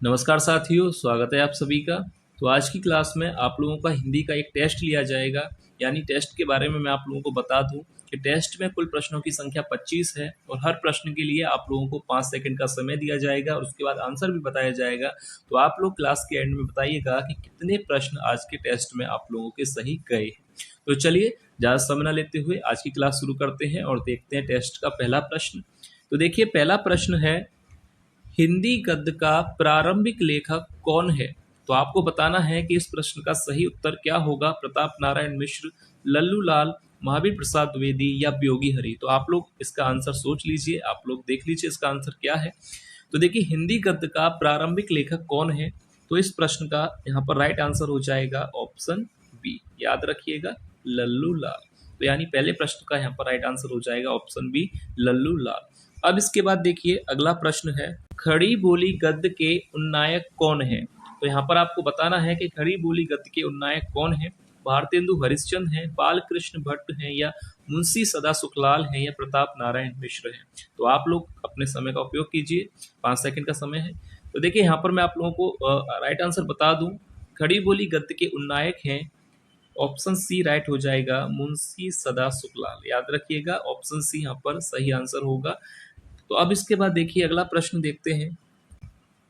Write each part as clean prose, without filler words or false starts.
नमस्कार साथियों, स्वागत है आप सभी का। तो आज की क्लास में आप लोगों का हिंदी का एक टेस्ट लिया जाएगा। यानी टेस्ट के बारे में मैं आप लोगों को बता दूं कि टेस्ट में कुल प्रश्नों की संख्या 25 है और हर प्रश्न के लिए आप लोगों को 5 सेकंड का समय दिया जाएगा और उसके बाद आंसर भी बताया जाएगा। तो आप लोग क्लास के एंड में बताइएगा कि कितने प्रश्न आज के टेस्ट में आप लोगों के सही गए हैं। तो चलिए ज़्यादा समय न लेते हुए आज की क्लास शुरू करते हैं और देखते हैं टेस्ट का पहला प्रश्न। तो देखिए, पहला प्रश्न है, हिंदी गद्य का प्रारंभिक लेखक कौन है? तो आपको बताना है कि इस प्रश्न का सही उत्तर क्या होगा। प्रताप नारायण मिश्र, लल्लू लाल, महावीर प्रसाद द्विवेदी या ब्योगी हरि। तो आप लोग इसका आंसर सोच लीजिए, आप लोग देख लीजिए इसका आंसर क्या है। तो देखिए, हिंदी गद्य का प्रारंभिक लेखक कौन है? तो इस प्रश्न का यहाँ पर राइट आंसर हो जाएगा ऑप्शन बी। याद रखिएगा, लल्लू लाल। तो यानी पहले प्रश्न का यहाँ पर राइट आंसर हो जाएगा ऑप्शन बी, लल्लू लाल। अब इसके बाद देखिए अगला प्रश्न है, खड़ी बोली गद्य के उन्नायक कौन है? तो यहाँ पर आपको बताना है कि खड़ी बोली गद्य के उन्नायक कौन है। भारतेंदु हरिश्चंद्र हैं, बालकृष्ण भट्ट हैं या मुंशी सदा सुखलाल हैं या प्रताप नारायण मिश्र हैं। तो आप लोग अपने समय का उपयोग कीजिए, 5 सेकंड का समय है। तो देखिए यहाँ पर मैं आप लोगों को राइट आंसर बता दूं, खड़ी बोली गद्य के उन्नायक हैं ऑप्शन सी राइट हो जाएगा, मुंशी सदा सुखलाल। याद रखिएगा, ऑप्शन सी यहाँ पर सही आंसर होगा। तो अब इसके बाद देखिए अगला प्रश्न देखते हैं,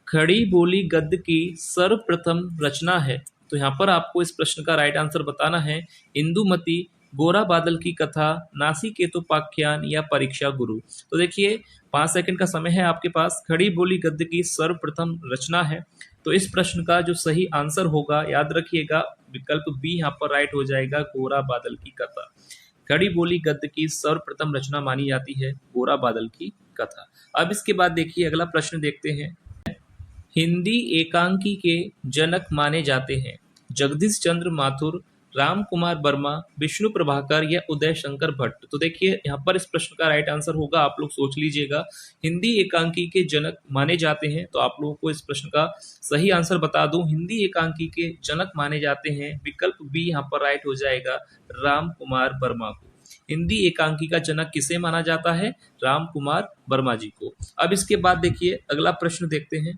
खड़ी बोली गद्य की सर्वप्रथम रचना है। तो यहाँ पर आपको इस प्रश्न का राइट आंसर बताना है, इंदुमती, गोरा बादल की कथा, नासिकेतोपाख्यान या परीक्षा गुरु। तो देखिए 5 सेकंड का समय है आपके पास। खड़ी बोली गद्य की सर्वप्रथम रचना है, तो इस प्रश्न का जो सही आंसर होगा, याद रखिएगा, विकल्प बी यहाँ पर राइट हो जाएगा, गोरा बादल की कथा। खड़ी बोली गद्य की सर्वप्रथम रचना मानी जाती है गोरा बादल की कथा। अब इसके बाद देखिए अगला प्रश्न देखते हैं, हिंदी एकांकी के जनक माने जाते हैं जगदीश चंद्र माथुर, राम कुमार वर्मा, विष्णु प्रभाकर या उदय शंकर भट्ट। तो देखिए यहाँ पर इस प्रश्न का राइट आंसर होगा, आप लोग सोच लीजिएगा, हिंदी एकांकी के जनक माने जाते हैं। तो आप लोगों को इस प्रश्न का सही आंसर बता दूं, हिंदी एकांकी के जनक माने जाते हैं, विकल्प बी यहाँ पर राइट हो जाएगा, राम कुमार वर्मा को। हिंदी एकांकी का जनक किसे माना जाता है? राम कुमार वर्मा जी को। अब इसके बाद देखिए अगला प्रश्न देखते हैं,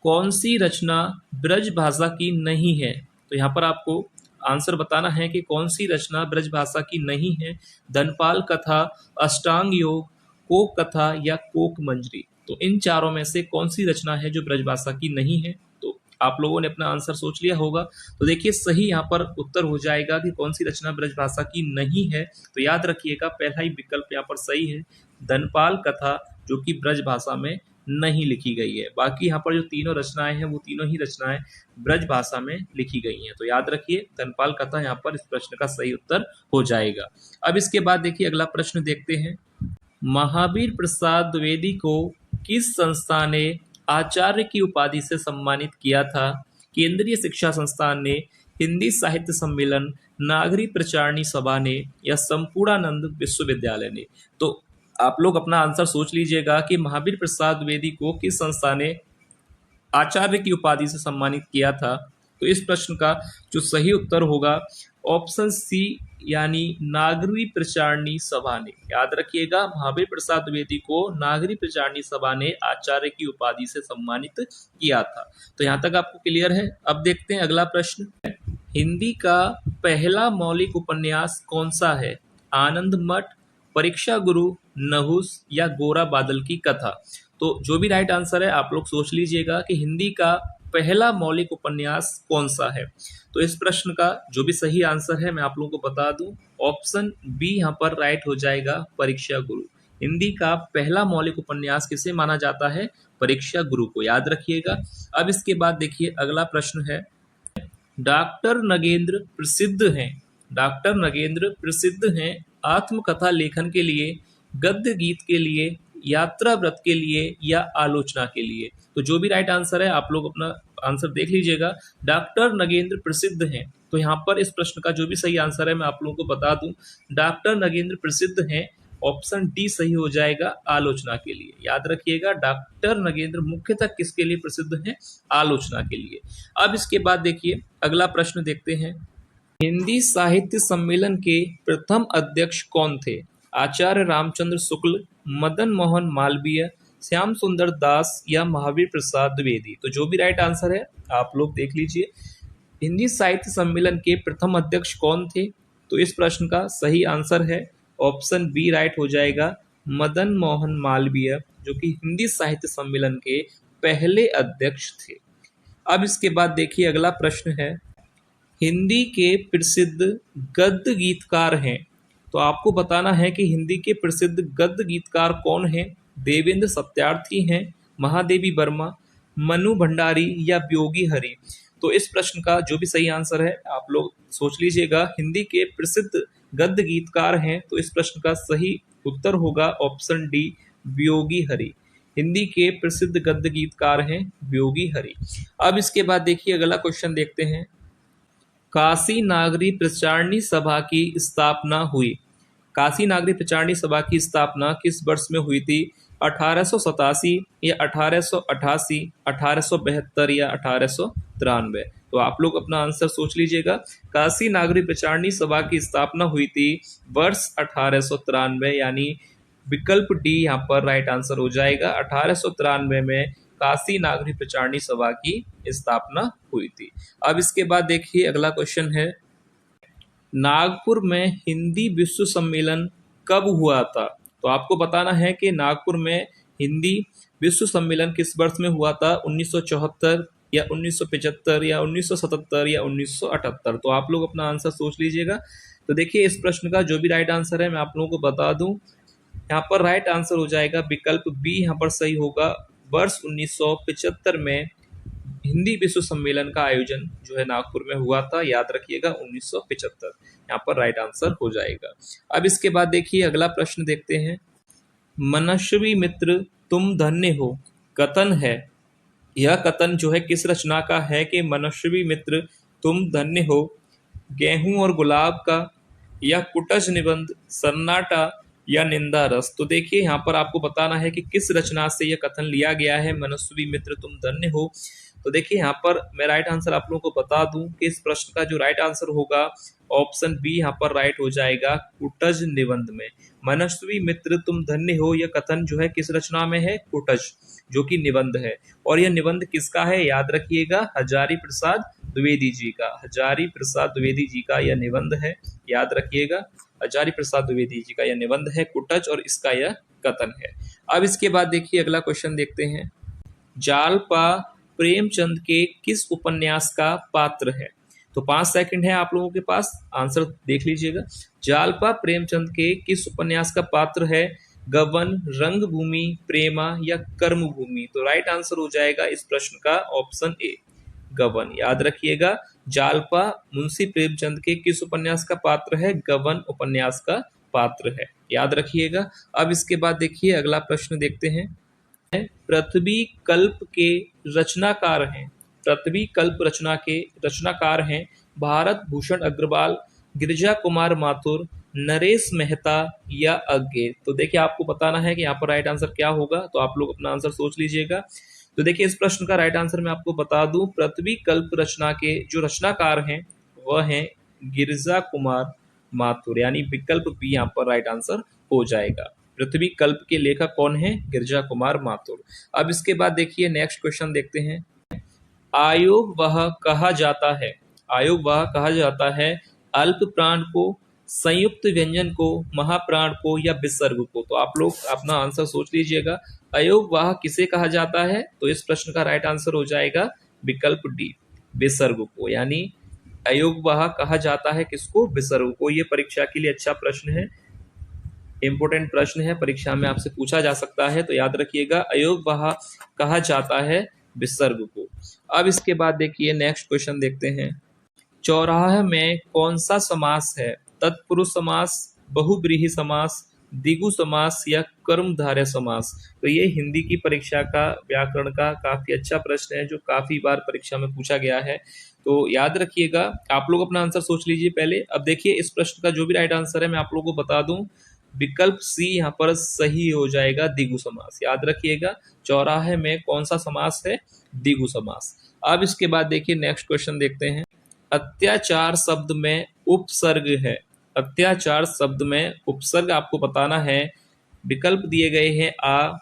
कौन सी रचना ब्रज भाषा की नहीं है? तो यहाँ पर आपको आंसर बताना है कि कौन सी रचना ब्रज भाषा की नहीं है। धनपाल कथा, अष्टांग योग, कोक कथा या कोक मंजरी। तो इन चारों में से कौन सी रचना है जो ब्रज भाषा की नहीं है? तो आप लोगों ने अपना आंसर सोच लिया होगा। तो देखिए सही यहाँ पर उत्तर हो जाएगा कि कौन सी रचना ब्रज भाषा की नहीं है। तो याद रखिएगा, पहला ही विकल्प यहाँ पर सही है, धनपाल कथा, जो कि ब्रज भाषा में नहीं लिखी गई है। बाकी यहाँ पर जो तीनों रचनाएं हैं वो तीनों ही रचनाएं ब्रज भाषा में लिखी गई हैं। तो याद रखिए, धनपाल कथा यहाँ पर इस प्रश्न का सही उत्तर हो जाएगा। अब इसके बाद देखिए अगला प्रश्न देखते हैं, महावीर प्रसाद द्विवेदी को किस संस्था ने आचार्य की उपाधि से सम्मानित किया था? केंद्रीय शिक्षा संस्थान ने, हिंदी साहित्य सम्मेलन, नागरी प्रचारणी सभा ने या संपूर्णानंद विश्वविद्यालय ने। तो आप लोग अपना आंसर सोच लीजिएगा कि महावीर प्रसाद द्विवेदी को किस संस्था ने आचार्य की उपाधि से सम्मानित किया था। तो इस प्रश्न का जो सही उत्तर होगा ऑप्शन सी, यानी नागरी प्रचारणी सभा ने। याद रखिएगा, महावीर प्रसाद द्विवेदी को नागरी प्रचारणी सभा ने आचार्य की उपाधि से सम्मानित किया था। तो यहाँ तक आपको क्लियर है। अब देखते हैं अगला प्रश्न, हिंदी का पहला मौलिक उपन्यास कौन सा है? आनंद मठ, परीक्षा गुरु, नहुस या गोरा बादल की कथा। तो जो भी राइट आंसर है आप लोग सोच लीजिएगा कि हिंदी का पहला मौलिक उपन्यास कौन सा है। तो इस प्रश्न का जो भी सही आंसर है मैं आप लोगों को बता दूं, ऑप्शन बी यहाँ पर राइट हो जाएगा, परीक्षा गुरु। हिंदी का पहला मौलिक उपन्यास किसे माना जाता है? परीक्षा गुरु को। याद रखिएगा। अब इसके बाद देखिए अगला प्रश्न है, डॉक्टर नगेंद्र प्रसिद्ध हैं, डॉक्टर नगेंद्र प्रसिद्ध हैं आत्मकथा लेखन के लिए, गद्य गीत के लिए, यात्रा व्रत के लिए या आलोचना के लिए। तो जो भी राइट आंसर है आप लोग अपना आंसर देख लीजिएगा। डॉक्टर नगेंद्र प्रसिद्ध हैं, तो यहाँ पर इस प्रश्न का जो भी सही आंसर है मैं आप लोगों को बता दूं, डॉक्टर नगेंद्र प्रसिद्ध हैं, ऑप्शन डी सही हो जाएगा, आलोचना के लिए। याद रखिएगा, डॉक्टर नगेंद्र मुख्यतः किसके लिए प्रसिद्ध हैं? आलोचना के लिए। अब इसके बाद देखिए अगला प्रश्न देखते हैं, हिंदी साहित्य सम्मेलन के प्रथम अध्यक्ष कौन थे? आचार्य रामचंद्र शुक्ल, मदन मोहन मालवीय, श्याम सुंदर दास या महावीर प्रसाद द्विवेदी। तो जो भी राइट आंसर है आप लोग देख लीजिए। हिंदी साहित्य सम्मेलन के प्रथम अध्यक्ष कौन थे? तो इस प्रश्न का सही आंसर है ऑप्शन बी राइट हो जाएगा, मदन मोहन मालवीय, जो कि हिंदी साहित्य सम्मेलन के पहले अध्यक्ष थे। अब इसके बाद देखिए अगला प्रश्न है, हिंदी के प्रसिद्ध गद्य गीतकार हैं। तो आपको बताना है कि हिंदी के प्रसिद्ध गद्य गीतकार कौन हैं? देवेंद्र सत्यार्थी हैं, महादेवी वर्मा, मनु भंडारी या योगी हरि। तो इस प्रश्न का जो भी सही आंसर है आप लोग सोच लीजिएगा। हिंदी के प्रसिद्ध गद्य गीतकार हैं, तो इस प्रश्न का सही उत्तर होगा ऑप्शन डी, योगी हरि। हिंदी के प्रसिद्ध गद्य गीतकार हैं योगी हरि। अब इसके बाद देखिए अगला क्वेश्चन देखते हैं, काशी नागरी प्रचारणी सभा की स्थापना हुई। काशी नागरी प्रचारणी सभा की स्थापना किस वर्ष में हुई थी? 1887 या 1888, 1872 या 1893। तो आप लोग अपना आंसर सोच लीजिएगा। काशी नागरी प्रचारणी सभा की स्थापना हुई थी वर्ष 1893, यानी विकल्प डी यहाँ पर राइट आंसर हो जाएगा। 1893 में काशी नागरी प्रचारणी सभा की स्थापना हुई थी। अब इसके बाद देखिए अगला क्वेश्चन है, नागपुर में हिंदी विश्व सम्मेलन कब हुआ था? तो आपको बताना है कि नागपुर में हिंदी विश्व सम्मेलन किस वर्ष में हुआ था? 1974 या 1975 या 1977 या 1978। तो आप लोग अपना आंसर सोच लीजिएगा। तो देखिए इस प्रश्न का जो भी राइट आंसर है मैं आप लोगों को बता दूं, यहाँ पर राइट आंसर हो जाएगा विकल्प बी, यहाँ पर सही होगा। वर्ष 1975 में हिंदी विश्व सम्मेलन का आयोजन जो है नागपुर में हुआ था, याद रखिएगा 1975, यहाँ पर राइट आंसर हो जाएगा। अब इसके बाद देखिए अगला प्रश्न देखते हैं, मनस्वी मित्र तुम धन्य हो कथन है, यह कथन जो है किस रचना का है कि मनस्वी मित्र तुम धन्य हो? गेहूं और गुलाब का, या कुटज निबंध, सन्नाटा या निंदा रस। तो देखिए यहाँ पर आपको बताना है कि किस रचना से यह कथन लिया गया है, मनस्वी मित्र तुम धन्य हो। तो देखिए यहाँ पर मैं राइट आंसर आप लोगों को बता दूं कि इस प्रश्न का जो राइट आंसर होगा ऑप्शन बी यहाँ पर राइट हो जाएगा, कुटज निबंध में। मनस्वी मित्र तुम धन्य हो यह कथन जो है किस रचना में है? कुटज, जो कि निबंध है। और यह निबंध किसका है? याद रखिएगा हजारी प्रसाद द्विवेदी जी का। हजारी प्रसाद द्विवेदी जी का यह निबंध है, याद रखिएगा हजारी प्रसाद द्विवेदी जी का यह निबंध है कुटज, और इसका यह कथन है। अब इसके बाद देखिए अगला क्वेश्चन देखते हैं, जालपा प्रेमचंद के किस उपन्यास का पात्र है? तो 5 सेकंड है आप लोगों के पास, आंसर देख लीजिएगा। जालपा प्रेमचंद के किस उपन्यास का पात्र है? गबन, रंगभूमि, प्रेमा या कर्मभूमि। तो राइट आंसर हो जाएगा इस प्रश्न का ऑप्शन ए, गबन। याद रखिएगा जालपा मुंशी प्रेमचंद के किस उपन्यास का पात्र है? गबन उपन्यास का पात्र है, याद रखिएगा। अब इसके बाद देखिए अगला प्रश्न देखते हैं, पृथ्वी कल्प के रचनाकार हैं। पृथ्वी कल्प रचना के रचनाकार हैं भारत भूषण अग्रवाल, गिरिजा कुमार माथुर, नरेश मेहता या अज्ञे। तो देखिए आपको बताना है कि यहाँ पर राइट आंसर क्या होगा, तो आप लोग अपना आंसर सोच लीजिएगा। तो देखिए इस प्रश्न का राइट आंसर मैं आपको बता दूं, पृथ्वी कल्प रचना के जो रचनाकार हैं वह हैं गिरिजा कुमार माथुर, यानी विकल्प बी यहाँ पर राइट आंसर हो जाएगा। पृथ्वी कल्प के लेखक कौन है? गिरिजा कुमार माथुर। अब इसके बाद देखिए नेक्स्ट क्वेश्चन देखते हैं, आयोग वह कहा जाता है। आयोग वह कहा जाता है अल्प प्राण को, संयुक्त व्यंजन को, महाप्राण को या विसर्ग को। तो आप लोग अपना आंसर सोच लीजिएगा। अयोग वाह किसे कहा जाता है? तो इस प्रश्न का राइट आंसर हो जाएगा विकल्प डी, विसर्ग को। यानी अयोग वाह कहा जाता है किसको? विसर्ग को। ये परीक्षा के लिए अच्छा प्रश्न है, इंपोर्टेंट प्रश्न है, परीक्षा में आपसे पूछा जा सकता है। तो याद रखिएगा अयोग वाह कहा जाता है विसर्ग को। अब इसके बाद देखिए नेक्स्ट क्वेश्चन देखते हैं, चौराहा में कौन सा समास है? तत्पुरुष समास, बहुब्रीहि समास, द्विगु समास या कर्मधारय समास। तो ये हिंदी की परीक्षा का व्याकरण का काफी अच्छा प्रश्न है जो काफी बार परीक्षा में पूछा गया है। तो याद रखिएगा, आप लोग अपना आंसर सोच लीजिए पहले। अब देखिए इस प्रश्न का जो भी राइट आंसर है मैं आप लोगों को बता दूं, विकल्प सी यहाँ पर सही हो जाएगा, द्विगु समास। याद रखिएगा चौराहे में कौन सा समास है? द्विगु समास। अब इसके बाद देखिए नेक्स्ट क्वेश्चन देखते हैं, अत्याचार शब्द में उपसर्ग है। अत्याचार शब्द में उपसर्ग आपको बताना है। विकल्प दिए गए हैं आ,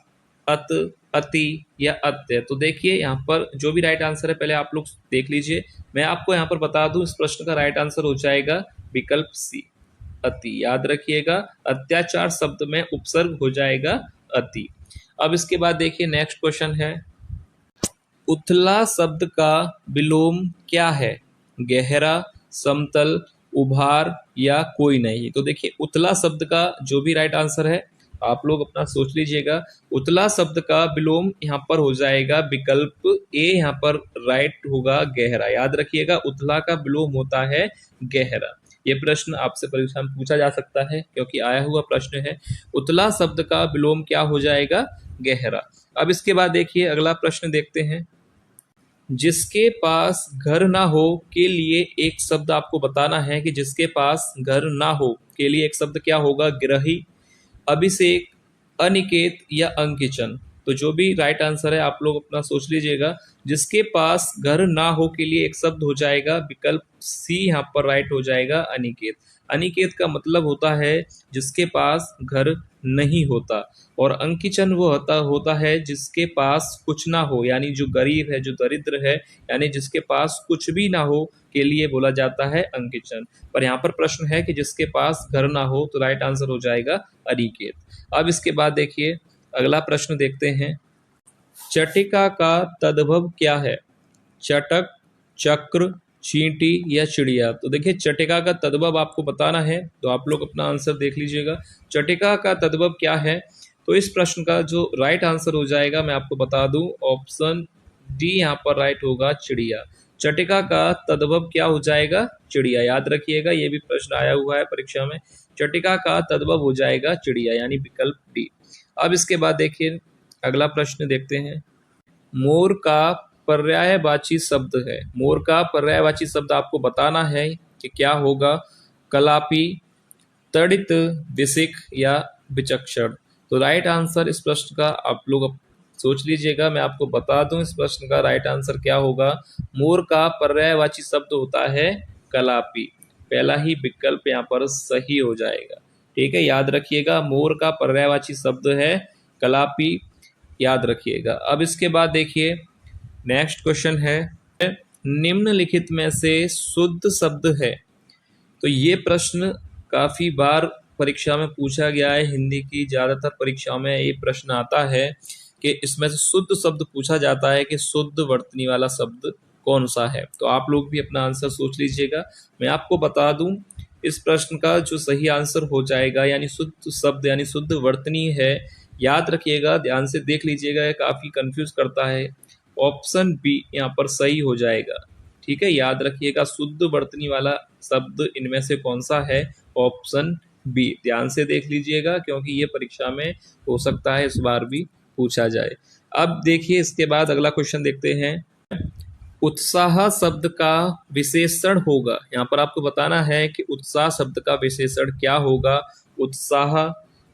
अत, अति या अत्य। तो देखिए यहाँ पर जो भी राइट आंसर है पहले आप लोग देख लीजिए। मैं आपको यहाँ पर बता दूं, इस प्रश्न का राइट आंसर हो जाएगा विकल्प सी, अति। याद रखिएगा, अत्याचार शब्द में उपसर्ग हो जाएगा अति। अब इसके बाद देखिए नेक्स्ट क्वेश्चन है, उथला शब्द का विलोम क्या है? गहरा, समतल, उभार या कोई नहीं। तो देखिए उथला शब्द का जो भी राइट आंसर है आप लोग अपना सोच लीजिएगा। उथला शब्द का विलोम यहाँ पर हो जाएगा विकल्प ए, यहाँ पर राइट होगा गहरा। याद रखिएगा, उथला का विलोम होता है गहरा। ये प्रश्न आपसे परीक्षा में पूछा जा सकता है क्योंकि आया हुआ प्रश्न है। उथला शब्द का विलोम क्या हो जाएगा? गहरा। अब इसके बाद देखिए अगला प्रश्न देखते हैं, जिसके पास घर ना हो के लिए एक शब्द आपको बताना है कि जिसके पास घर ना हो के लिए एक शब्द क्या होगा? ग्रही, अभिषेक, अनिकेत या अंकिचन। तो जो भी राइट आंसर है आप लोग अपना सोच लीजिएगा। जिसके पास घर ना हो के लिए एक शब्द हो जाएगा विकल्प सी, यहाँ पर राइट हो जाएगा अनिकेत। अनिकेत का मतलब होता है जिसके पास घर नहीं होता, और अंकिचन वो होता है जिसके पास कुछ ना हो, यानी जो गरीब है, जो दरिद्र है, यानी जिसके पास कुछ भी ना हो के लिए बोला जाता है अंकिचन। पर यहाँ पर प्रश्न है कि जिसके पास घर ना हो, तो राइट आंसर हो जाएगा अनिकेत। अब इसके बाद देखिए अगला प्रश्न देखते हैं, चटिका का तद्भव क्या है? चटक, चक्र, चींटी या चिड़िया। तो देखिए चटिका का तद्भव आपको बताना है, तो आप लोग अपना आंसर देख लीजिएगा। चटिका का तद्भव क्या है? तो इस प्रश्न का जो राइट आंसर हो जाएगा मैं आपको बता दूं, ऑप्शन डी यहाँ पर राइट होगा चिड़िया। चटिका का तद्भव क्या हो जाएगा? चिड़िया। याद रखिएगा, ये भी प्रश्न आया हुआ है परीक्षा में। चटिका का तद्भव हो जाएगा चिड़िया, यानी विकल्प डी। अब इसके बाद देखिए अगला प्रश्न देखते हैं, मोर का पर्यायवाची शब्द है। मोर का पर्यायवाची शब्द आपको बताना है कि क्या होगा? कलापी, तड़ित, विसिक या विचक्षण। तो राइट आंसर इस प्रश्न का आप लोग सोच लीजिएगा। मैं आपको बता दूं इस प्रश्न का राइट आंसर क्या होगा। मोर का पर्यायवाची शब्द होता है कलापी। पहला ही विकल्प यहाँ पर सही हो जाएगा। ठीक है, याद रखिएगा, मोर का पर्यायवाची शब्द है कलापी। याद रखिएगा। अब इसके बाद देखिए नेक्स्ट क्वेश्चन है, निम्नलिखित में से शुद्ध शब्द है। तो ये प्रश्न काफी बार परीक्षा में पूछा गया है, हिंदी की ज्यादातर परीक्षा में ये प्रश्न आता है कि इसमें से शुद्ध शब्द पूछा जाता है कि शुद्ध वर्तनी वाला शब्द कौन सा है। तो आप लोग भी अपना आंसर सोच लीजिएगा। मैं आपको बता दूं इस प्रश्न का जो सही आंसर हो जाएगा, यानी शुद्ध शब्द यानी शुद्ध वर्तनी है। याद रखिएगा, ध्यान से देख लीजिएगा, ये काफी कंफ्यूज करता है। ऑप्शन बी यहाँ पर सही हो जाएगा। ठीक है, याद रखिएगा, शुद्ध वर्तनी वाला शब्द इनमें से कौन सा है? Option B. ध्यान से देख लीजिएगा क्योंकि ये परीक्षा में हो सकता है इस बार भी पूछा जाए। अब देखिए इसके बाद अगला क्वेश्चन देखते हैं, उत्साह शब्द का विशेषण होगा। यहाँ पर आपको बताना है कि उत्साह शब्द का विशेषण क्या होगा। उत्साह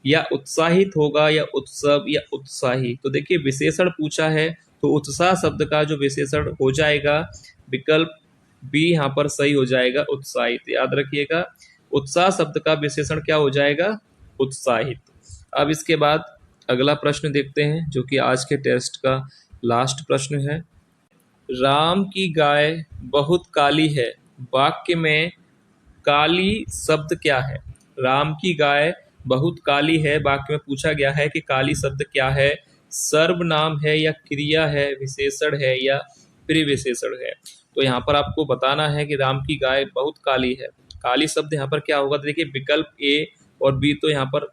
या उत्साहित होगा या उत्सव या उत्साही। तो देखिए विशेषण पूछा है तो उत्साह शब्द का जो विशेषण हो जाएगा विकल्प बी यहाँ पर सही हो जाएगा, उत्साहित। याद रखिएगा, उत्साह शब्द का विशेषण क्या हो जाएगा? उत्साहित। अब इसके बाद अगला प्रश्न देखते हैं जो कि आज के टेस्ट का लास्ट प्रश्न है, राम की गाय बहुत काली है, वाक्य में काली शब्द क्या है? राम की गाय बहुत काली है, वाक्य में पूछा गया है कि काली शब्द क्या है? सर्वनाम है या क्रिया है, विशेषण है या प्रिविशेषण है। तो यहाँ पर आपको बताना है कि राम की गाय बहुत काली है। काली शब्द यहाँ पर क्या होगा? तो देखिए विकल्प ए और बी तो यहाँ पर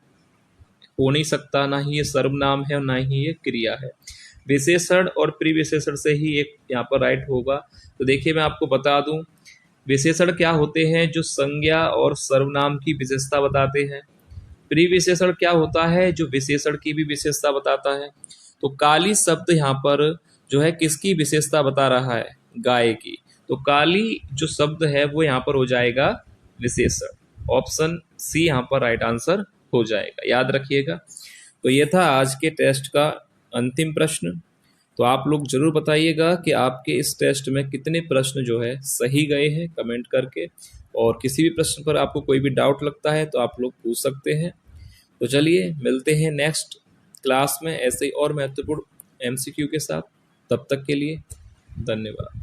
हो नहीं सकता, ना ही ये सर्वनाम है और ना ही ये क्रिया है। विशेषण और प्रिविशेषण से ही एक यहाँ पर राइट होगा। तो देखिए मैं आपको बता दूं, विशेषण क्या होते हैं? जो संज्ञा और सर्वनाम की विशेषता बताते हैं। प्रिविशेषण क्या होता है? जो विशेषण की भी विशेषता बताता है। तो काली शब्द यहाँ पर जो है किसकी विशेषता बता रहा है? गाय की। तो काली जो शब्द है वो यहाँ पर हो जाएगा विशेषण। ऑप्शन सी यहाँ पर राइट आंसर हो जाएगा। याद रखिएगा। तो ये था आज के टेस्ट का अंतिम प्रश्न। तो आप लोग जरूर बताइएगा कि आपके इस टेस्ट में कितने प्रश्न जो है सही गए हैं कमेंट करके, और किसी भी प्रश्न पर आपको कोई भी डाउट लगता है तो आप लोग पूछ सकते हैं। तो चलिए मिलते हैं नेक्स्ट क्लास में ऐसे ही और महत्वपूर्ण MCQ के साथ। तब तक के लिए धन्यवाद।